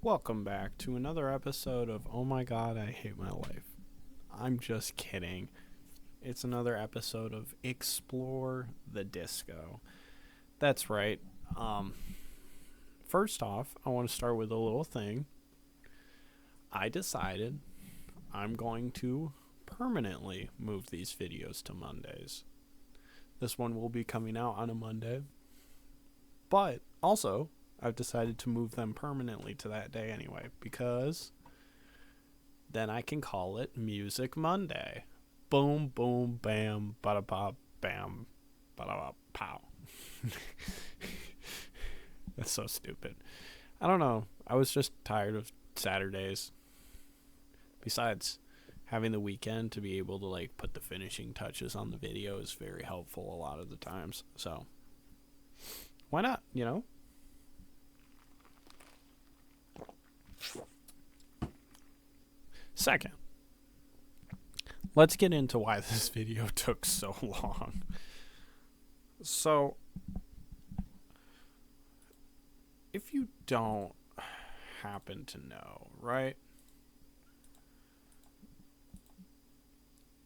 Welcome back to another episode of Oh My God, I Hate My Life. I'm just kidding. It's another episode of Explore the Disco. That's right. First off, I want to start with a little thing. I decided I'm going to permanently move these videos to Mondays. This one will be coming out on a Monday. But also, I've decided to move them permanently to that day anyway, because then I can call it Music Monday. Boom, boom, bam, bada bop, bam, bada bop, pow. That's so stupid. I don't know. I was just tired of Saturdays. Besides, having the weekend to be able to put the finishing touches on the video is very helpful a lot of the times. So, why not, Second, let's get into why this video took so long. So, if you don't happen to know, right?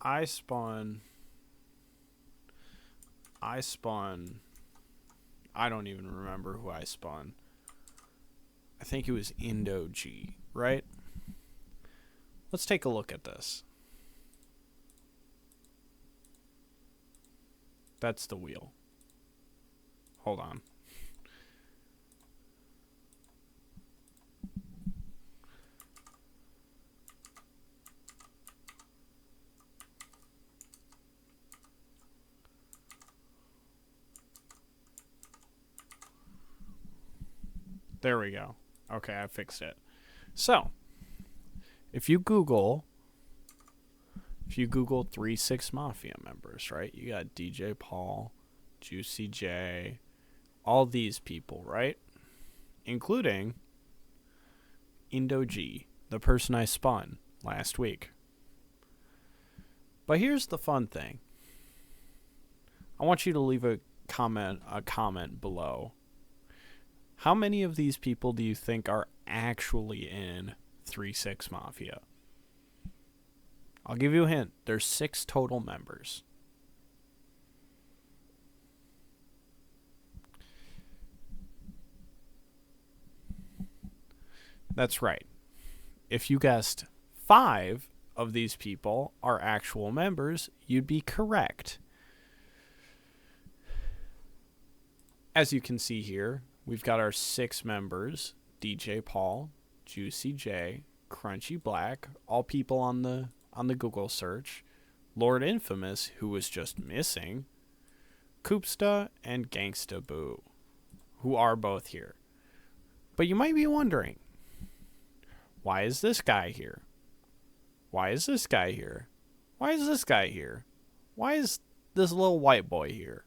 I don't even remember who I spun. I think it was Indo G, right? Let's take a look at this. That's the wheel. Hold on. There we go. Okay, I fixed it. So, if you Google 3-6 Mafia members, right? You got DJ Paul, Juicy J, all these people, right? Including Indo G, the person I spun last week. But here's the fun thing. I want you to leave a comment below. How many of these people do you think are actually in 3-6 Mafia? I'll give you a hint. There's 6 total members. That's right. If you guessed 5 of these people are actual members, you'd be correct. As you can see here, we've got our 6 members: DJ Paul, Juicy J, Crunchy Black, all people on the Google search, Lord Infamous, who was just missing, Koopsta, and Gangsta Boo, who are both here. But you might be wondering, why is this guy here? Why is this guy here? Why is this guy here? Why is this little white boy here?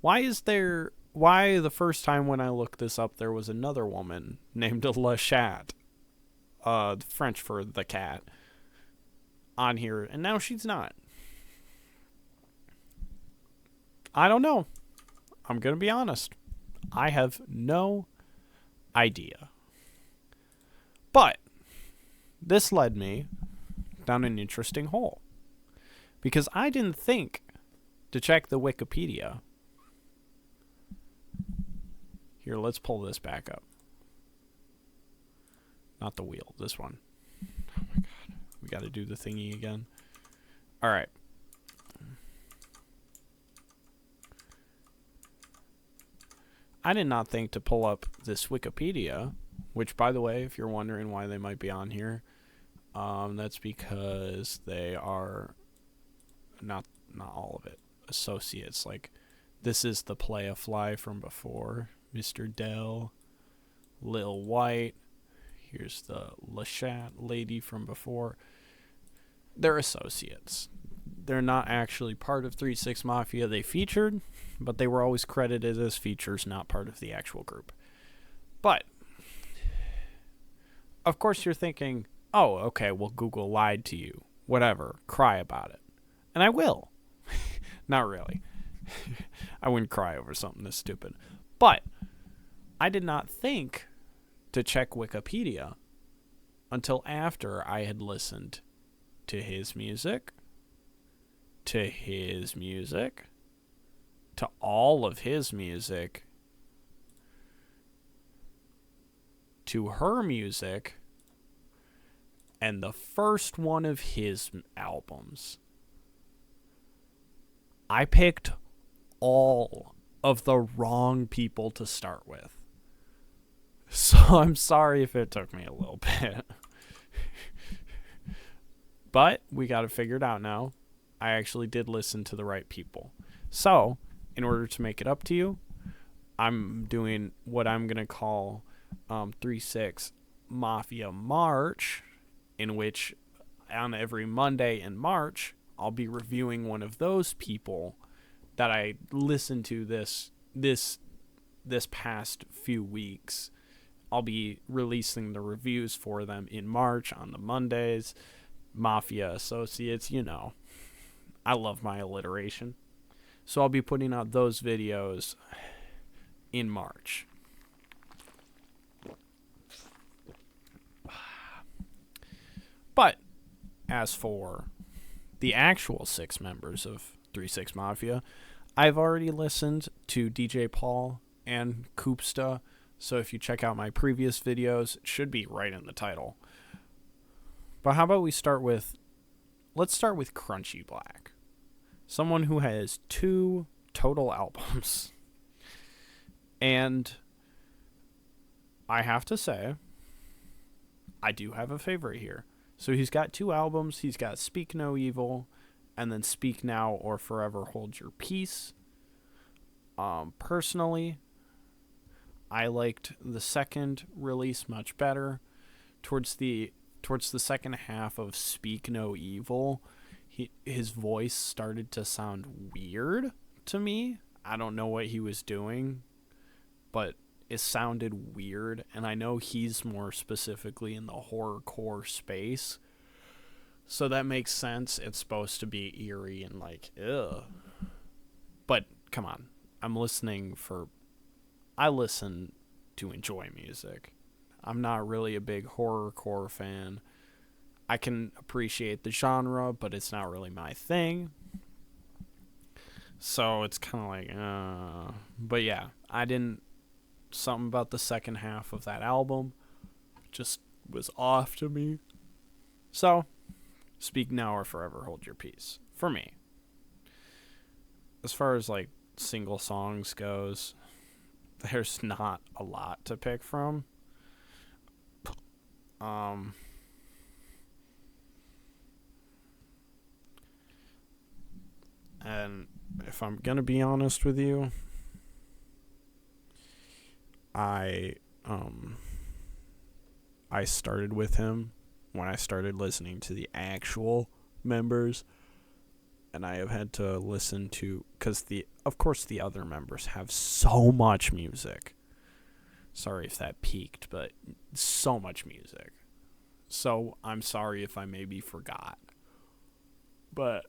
Why the first time when I looked this up, there was another woman named La Chat, French for the cat, on here, and now she's not? I don't know. I'm going to be honest. I have no idea. But this led me down an interesting hole, because I didn't think to check the Wikipedia. Here, let's pull this back up. Not the wheel, this one. Oh my god. We got to do the thingy again. All right. I did not think to pull up this Wikipedia, which, by the way, if you're wondering why they might be on here, that's because they are not all of it associates. This is the Play a Fly from before, Mr. Dell, Lil White. Here's the La Chat lady from before. They're associates. They're not actually part of 3-6 Mafia. They featured, but they were always credited as features, not part of the actual group. But, of course you're thinking, oh, okay, well, Google lied to you. Whatever. Cry about it. And I will. Not really. I wouldn't cry over something this stupid. But I did not think to check Wikipedia until after I had listened to his music, to all of his music, to her music, and the first one of his albums. I picked all of the wrong people to start with. So I'm sorry if it took me a little bit. But we got it figured out now. I actually did listen to the right people. So, in order to make it up to you, I'm doing what I'm going to call 3-6 Mafia March, in which on every Monday in March, I'll be reviewing one of those people that I listened to this past few weeks. I'll be releasing the reviews for them in March on the Mondays. Mafia Associates, you know. I love my alliteration. So I'll be putting out those videos in March. But as for the actual 6 members of 3-6 Mafia, I've already listened to DJ Paul and Koopsta, so if you check out my previous videos, it should be right in the title. But how about let's start with Crunchy Black, someone who has 2 total albums. And I have to say, I do have a favorite here. So he's got 2 albums. He's got Speak No Evil and then Speak Now or Forever Hold Your Peace. Personally, I liked the second release much better. Towards the second half of Speak No Evil, his voice started to sound weird to me. I don't know what he was doing, but it sounded weird, and I know he's more specifically in the horrorcore space, so that makes sense. It's supposed to be eerie and like, ugh. But come on, I listen to enjoy music. I'm not really a big horrorcore fan. I can appreciate the genre, but it's not really my thing. So it's kind of like, But yeah, something about the second half of that album just was off to me. So, Speak Now or Forever Hold Your Peace, for me. As far as like single songs goes, there's not a lot to pick from. And if I'm gonna be honest with you, I started with him when I started listening to the actual members, and I have had to listen to, because of course the other members have so much music. Sorry if that peaked, but so much music. So I'm sorry if I maybe forgot. But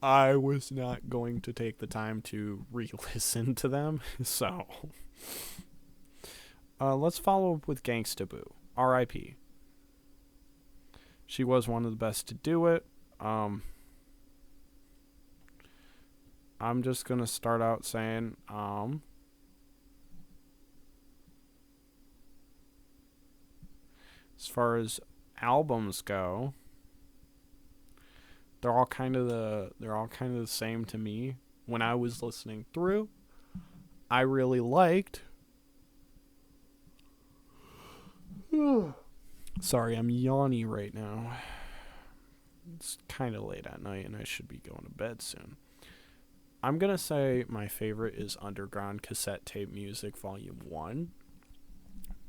I was not going to take the time to re-listen to them. So let's follow up with Gangsta Boo. R.I.P. She was one of the best to do it. I'm just going to start out saying, as far as albums go, they're all kind of the same to me. When I was listening through, I really liked. Sorry, I'm yawning right now. It's kind of late at night and I should be going to bed soon. I'm going to say my favorite is Underground Cassette Tape Music Volume 1,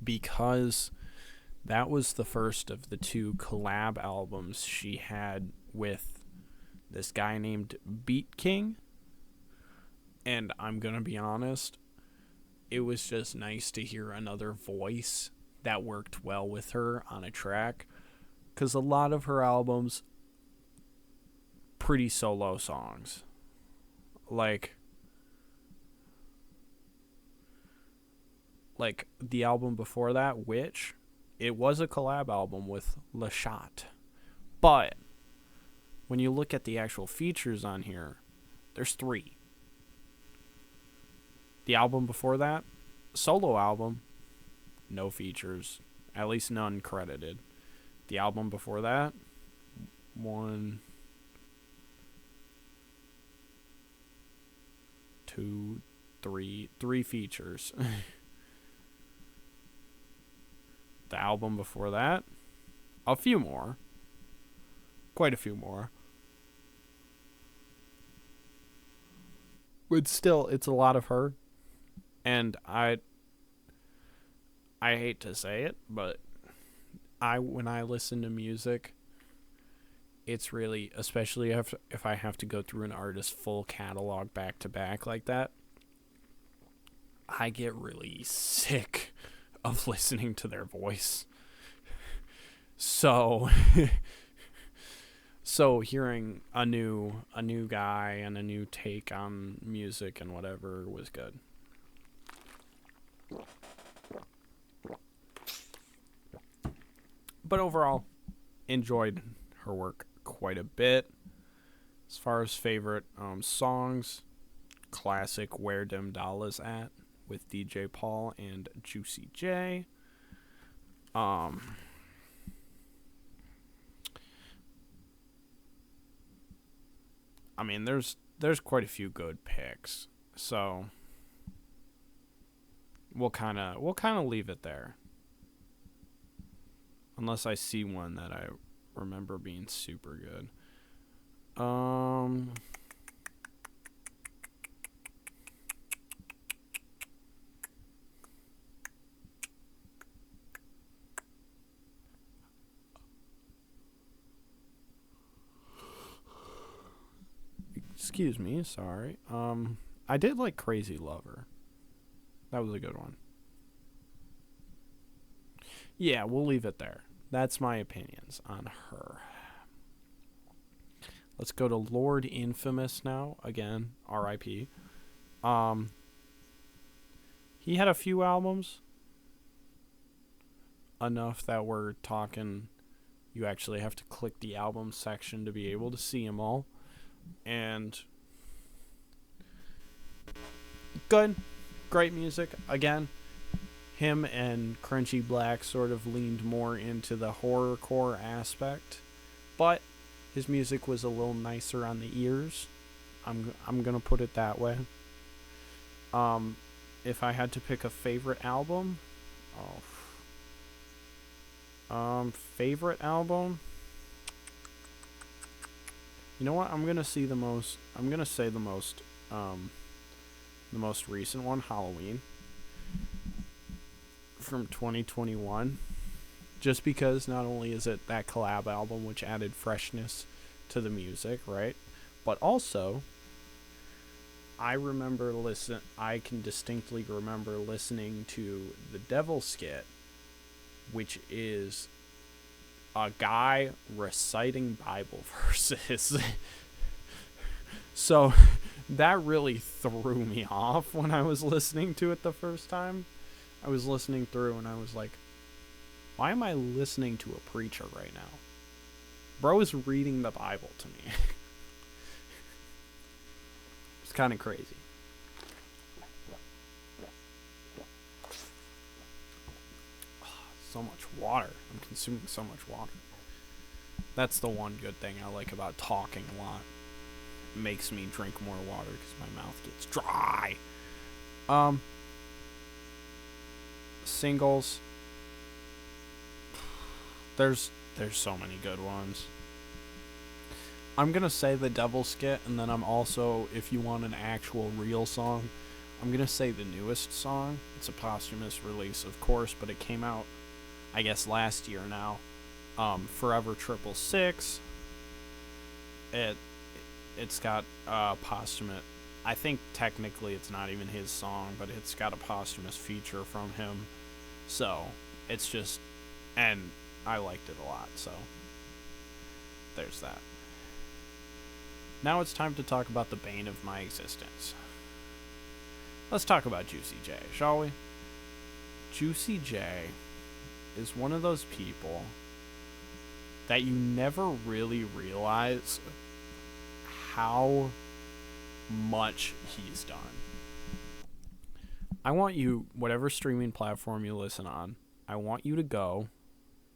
because that was the first of the 2 collab albums she had with this guy named Beat King. And I'm going to be honest, it was just nice to hear another voice that worked well with her on a track, because a lot of her albums, pretty solo songs. Like like the album before that, which it was a collab album with Le Chat. But when you look at the actual features on here, there's 3. The album before that, solo album, no features, at least none credited. The album before that, 1, 2, 3 features. The album before that, a few more. Quite a few more. But still, it's a lot of her. And I hate to say it, but when I listen to music, it's really, especially if I have to go through an artist's full catalog back to back like that, I get really sick of listening to their voice. So hearing a new guy and a new take on music and whatever was good. But overall, enjoyed her work quite a bit. As far as favorite songs, classic Where Dem Dollars At with DJ Paul and Juicy J. I mean, there's quite a few good picks, so we'll kind of leave it there. Unless I see one that I remember being super good. Excuse me, sorry. I did like Crazy Lover. That was a good one. Yeah, we'll leave it there. That's my opinions on her. Let's go to Lord Infamous now. Again, R.I.P. He had a few albums. Enough that we're talking, you actually have to click the album section to be able to see them all. And good. Great music. Again, him and Crunchy Black sort of leaned more into the horrorcore aspect, but his music was a little nicer on the ears. I'm gonna put it that way. If I had to pick a favorite album, favorite album. You know what? I'm gonna say the most recent one, Halloween, from 2021. Just because not only is it that collab album which added freshness to the music, right? But also, I can distinctly remember listening to the Devil Skit, which is a guy reciting Bible verses. So that really threw me off when I was listening to it the first time. I was listening through and I was like, why am I listening to a preacher right now? Bro is reading the Bible to me. It's kind of crazy. So much water. I'm consuming so much water. That's the one good thing I like about talking a lot. It makes me drink more water because my mouth gets dry. Singles. There's so many good ones. I'm gonna say the Devil Skit, and then I'm also, if you want an actual real song, I'm gonna say the newest song. It's a posthumous release, of course, but it came out, I guess, last year now. Forever 666. It's got posthumous. I think technically it's not even his song, but it's got a posthumous feature from him. So it's just, and I liked it a lot. So there's that. Now it's time to talk about the bane of my existence. Let's talk about Juicy J, shall we? Juicy J is one of those people that you never really realize how much he's done. I want you, whatever streaming platform you listen on, I want you to go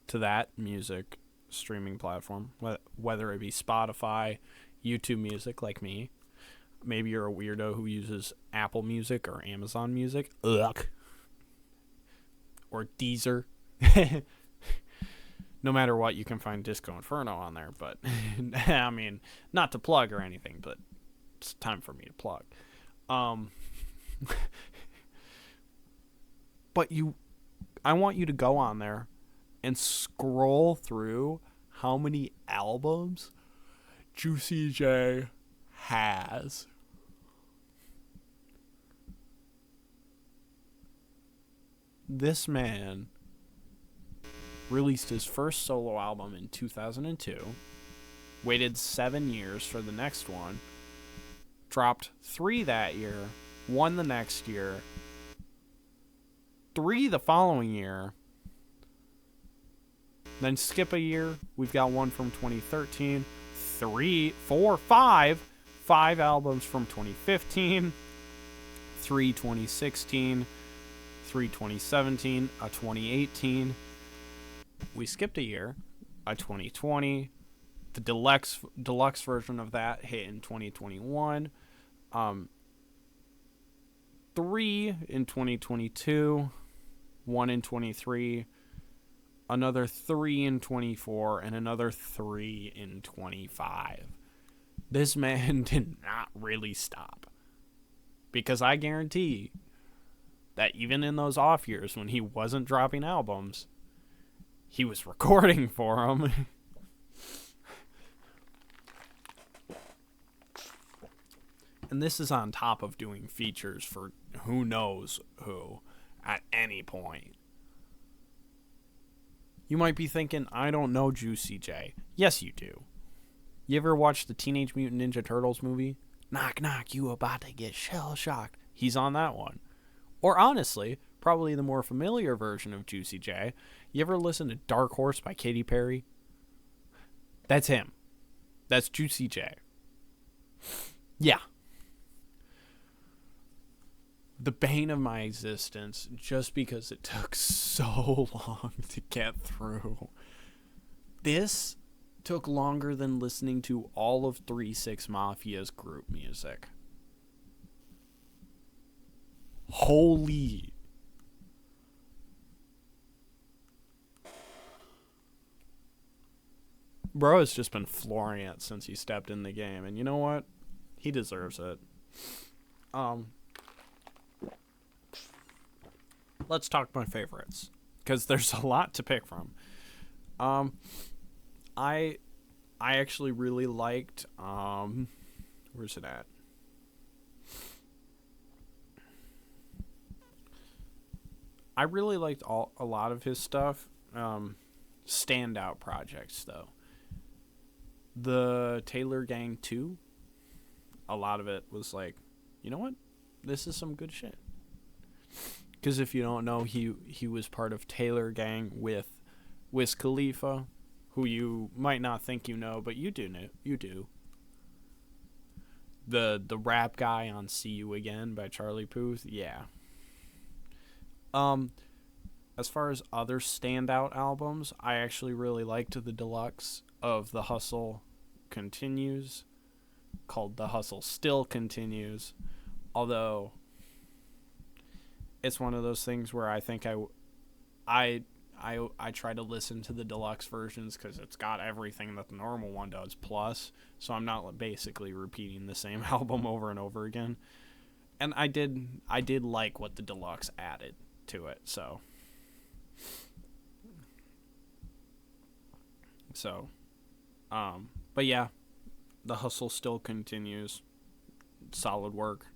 to that music streaming platform, whether it be Spotify, YouTube Music like me. Maybe you're a weirdo who uses Apple Music or Amazon Music. Ugh. Or Deezer. No matter what, you can find Disco Inferno on there. But, I mean, not to plug or anything, but it's time for me to plug. But I want you to go on there and scroll through how many albums Juicy J has. This man released his first solo album in 2002, waited 7 years for the next one, dropped 3 that year, 1 the next year, 3 the following year, then skip a year, we've got 1 from 2013, 5 albums from 2015, 3 2016, 3 2017, a 2018. We skipped a year, a 2020. The deluxe version of that hit in 2021. 3 in 2022, 1 in 23, another 3 in 24, and another 3 in 25. This man did not really stop. Because I guarantee that even in those off years when he wasn't dropping albums, he was recording for them. And this is on top of doing features for who knows who at any point. You might be thinking, I don't know Juicy J. Yes, you do. You ever watch the Teenage Mutant Ninja Turtles movie? Knock, knock, you about to get shell-shocked. He's on that one. Or honestly, probably the more familiar version of Juicy J. You ever listen to Dark Horse by Katy Perry? That's him. That's Juicy J. Yeah. The bane of my existence, just because it took so long to get through. This took longer than listening to all of 3-6 Mafia's group music. Holy. Bro has just been flooring it since he stepped in the game. And you know what? He deserves it. Let's talk my favorites. Because there's a lot to pick from. I actually really liked... where's it at? I really liked a lot of his stuff. Standout projects, though. The Taylor Gang 2, a lot of it was like, you know what? This is some good shit. Because if you don't know, he was part of Taylor Gang with Wiz Khalifa, who you might not think you know, but you do know. You do. The rap guy on See You Again by Charlie Puth, yeah. As far as other standout albums, I actually really liked the deluxe of The Hustle Continues, called The Hustle Still Continues, although it's one of those things where I think I try to listen to the deluxe versions because it's got everything that the normal one does plus, so I'm not basically repeating the same album over and over again. And I did like what the deluxe added to it, so but yeah, The Hustle Still Continues. Solid work.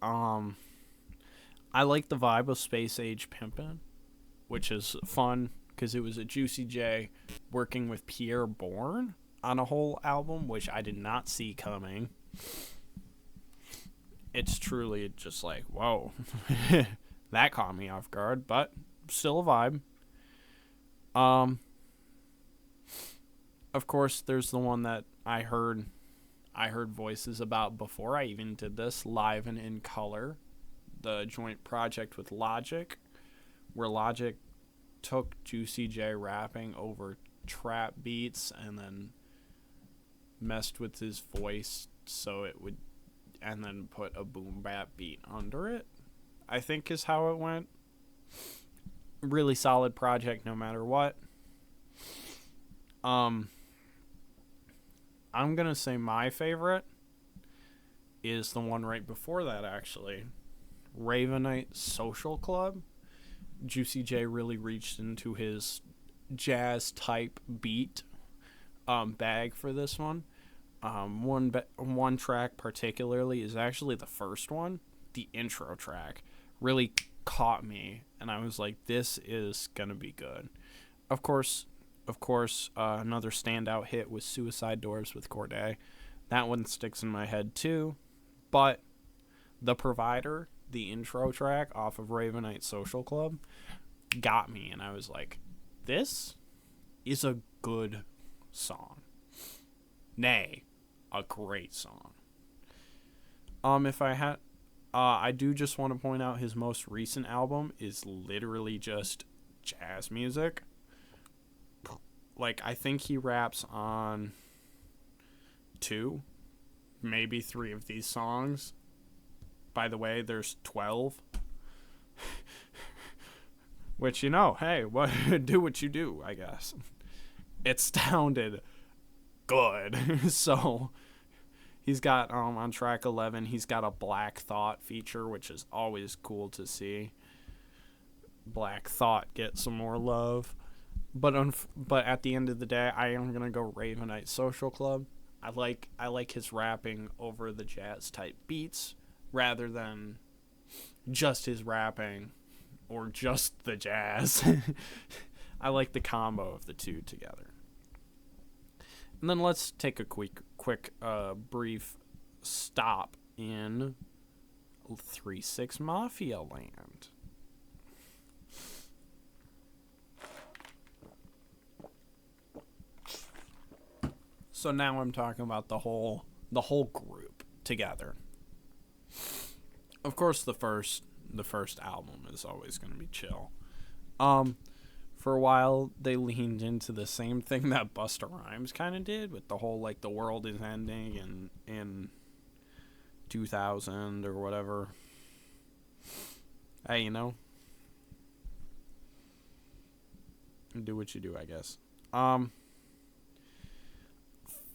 I like the vibe of Space Age Pimpin', which is fun because it was a Juicy J working with Pierre Bourne on a whole album, which I did not see coming. it's truly just like, whoa. That caught me off guard, but still a vibe. Of course, there's the one that I heard voices about before I even did this, Live and in Color, the joint project with Logic, where Logic took Juicy J rapping over trap beats and then messed with his voice so it would, and then put a boom bap beat under it, I think is how it went. Really solid project no matter what. I'm gonna say my favorite is the one right before that, actually. Ravenite Social Club. Juicy J really reached into his jazz type beat bag for this one. One track particularly is actually the first one. The intro track really caught me, and I was like, this is gonna be good. Of course, another standout hit was Suicide Doors with Corday. That one sticks in my head too. But The Provider, the intro track off of Ravenite Social Club, got me, and I was like, this is a good song. Nay, a great song. If I had, I do just want to point out his most recent album is literally just jazz music. Like, I think he raps on 2, maybe 3 of these songs. By the way, there's 12. Which, you know, hey, what do what you do, I guess. It sounded good. So, he's got, on track 11, he's got a Black Thought feature, which is always cool to see. Black Thought get some more love. But at the end of the day, I am gonna go Ravenite Social Club. I like his rapping over the jazz type beats rather than just his rapping or just the jazz. I like the combo of the two together. And then let's take a quick brief stop in 3-6 Mafia land. So now I'm talking about the whole group together. Of course, the first album is always going to be chill. For a while, they leaned into the same thing that Busta Rhymes kind of did with the whole, like, the world is ending in 2000 or whatever. Hey, you know, do what you do, I guess.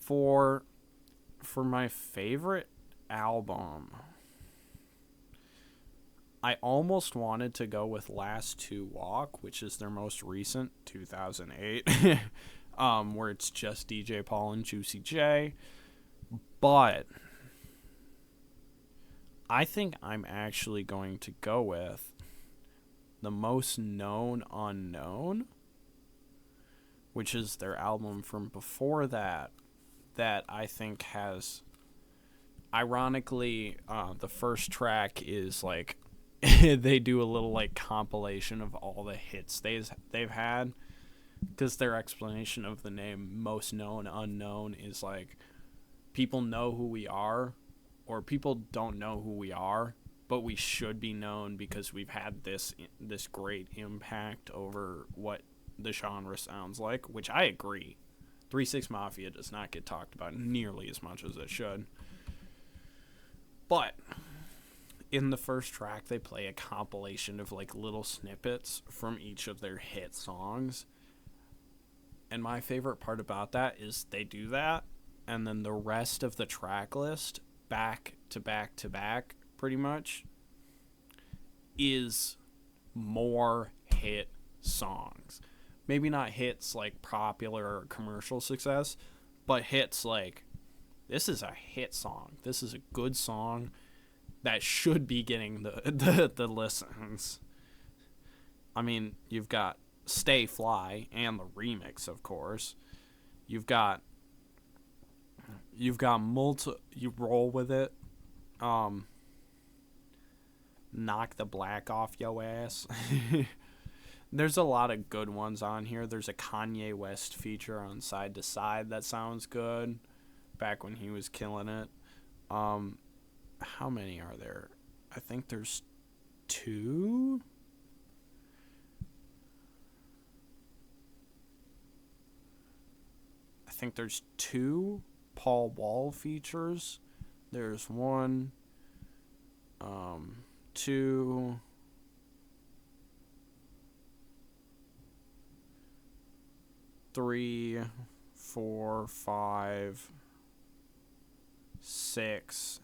For my favorite album, I almost wanted to go with Last to Walk, which is their most recent, 2008, where it's just DJ Paul and Juicy J. But I think I'm actually going to go with the Most Known Unknown, which is their album from before that I think has, ironically, the first track is like, they do a little like compilation of all the hits they've had, because their explanation of the name Most Known Unknown is like, people know who we are, or people don't know who we are, but we should be known because we've had this great impact over what the genre sounds like, which I agree. 3-6 Mafia does not get talked about nearly as much as it should. But in the first track, they play a compilation of like little snippets from each of their hit songs. And my favorite part about that is they do that, and then the rest of the track list, back to back to back, pretty much, is more hit songs. Maybe not hits like popular or commercial success, but hits like, this is a hit song. This is a good song that should be getting the listens. I mean, you've got Stay Fly and the remix, of course. You've got You Roll With It. knock the black off yo ass. There's a lot of good ones on here. There's a Kanye West feature on Side to Side that sounds good. Back when he was killing it. How many are there? I think there's 2. I think there's 2 Paul Wall features. There's 1, 2, 3, 4, 5, 6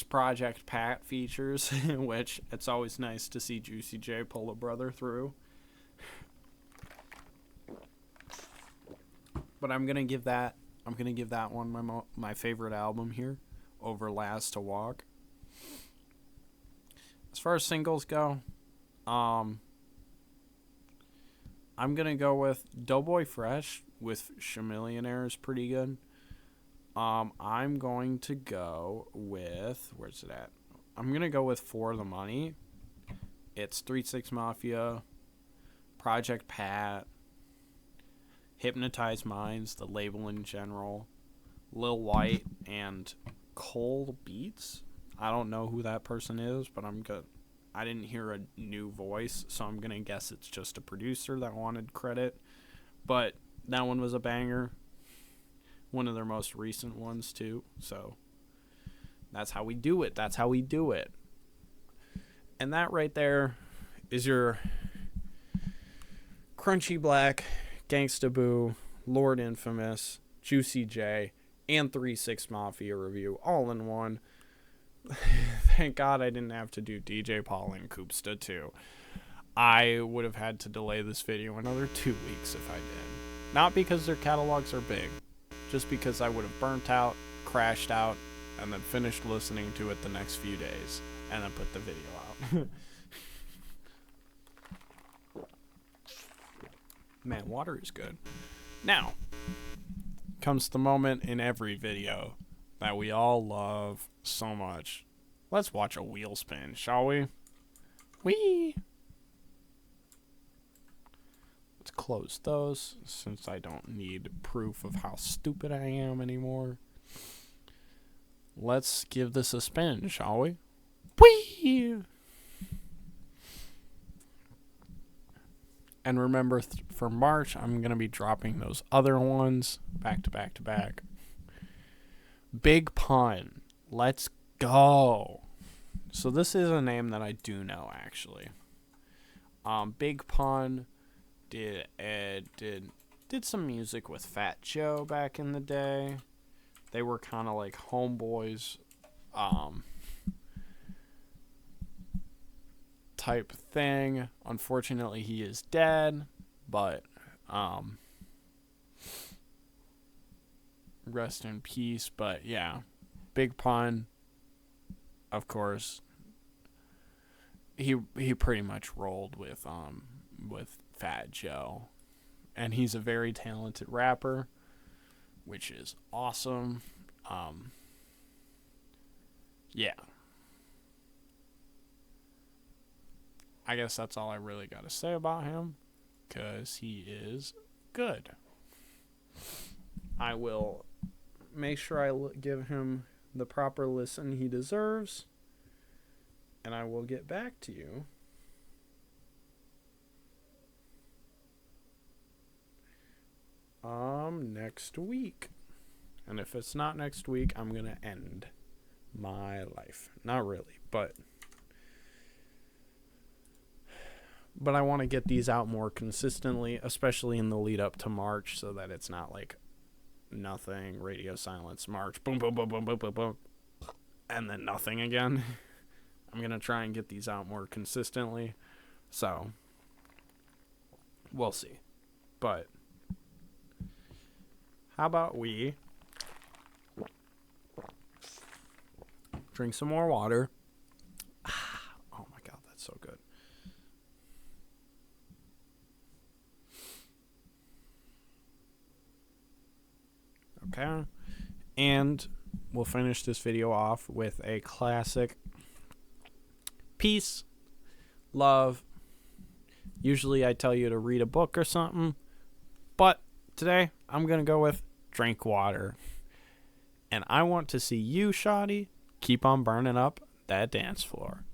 Project Pat features, which it's always nice to see Juicy J pull a brother through. But I'm gonna give that one my favorite album here, over Last to Walk. As far as singles go, I'm gonna go with Doughboy Fresh with Chamillionaire is pretty good. I'm going to go with, where's it at? I'm gonna go with For the Money. It's 3 6 Mafia, Project Pat, Hypnotized Minds, the label in general, Lil White, and Cole Beats. I don't know who that person is, but I didn't hear a new voice, so I'm gonna guess it's just a producer that wanted credit. But that one was a banger. One of their most recent ones, too. So that's how we do it. That's how we do it. And that right there is your Crunchy Black, Gangsta Boo, Lord Infamous, Juicy J, and 3 6 Mafia review all in one. Thank God I didn't have to do DJ Paul and Koopsta too. I would have had to delay this video another 2 weeks if I did. Not because their catalogs are big, just because I would have burnt out, crashed out, and then finished listening to it the next few days, and then put the video out. Man, water is good. Now, comes the moment in every video that we all love so much. Let's watch a wheel spin, shall we? Whee! Let's close those, since I don't need proof of how stupid I am anymore. Let's give this a spin, shall we? Whee! And remember, for March, I'm going to be dropping those other ones back to back to back. Big Pun. Let's go. So this is a name that I do know, actually. Big Pun did some music with Fat Joe back in the day. They were kind of like homeboys type thing. Unfortunately, he is dead, but rest in peace. But yeah, Big Pun, of course, he pretty much rolled with Fat Joe, and he's a very talented rapper, which is awesome. Yeah, I guess that's all I really got to say about him, because he is good. I will make sure I give him the proper listen he deserves, and I will get back to you next week. And if it's not next week, I'm gonna end my life. Not really, but I want to get these out more consistently, especially in the lead up to March, so that it's not like nothing, radio silence, March, boom, boom, boom, boom, boom, boom, boom, and then nothing again. I'm going to try and get these out more consistently, so we'll see. But how about we drink some more water? Oh my God, that's so good. Okay, and we'll finish this video off with a classic Peace, love. Usually I tell you to read a book or something, but today I'm going to go with drink water. And I want to see you, Shoddy, keep on burning up that dance floor.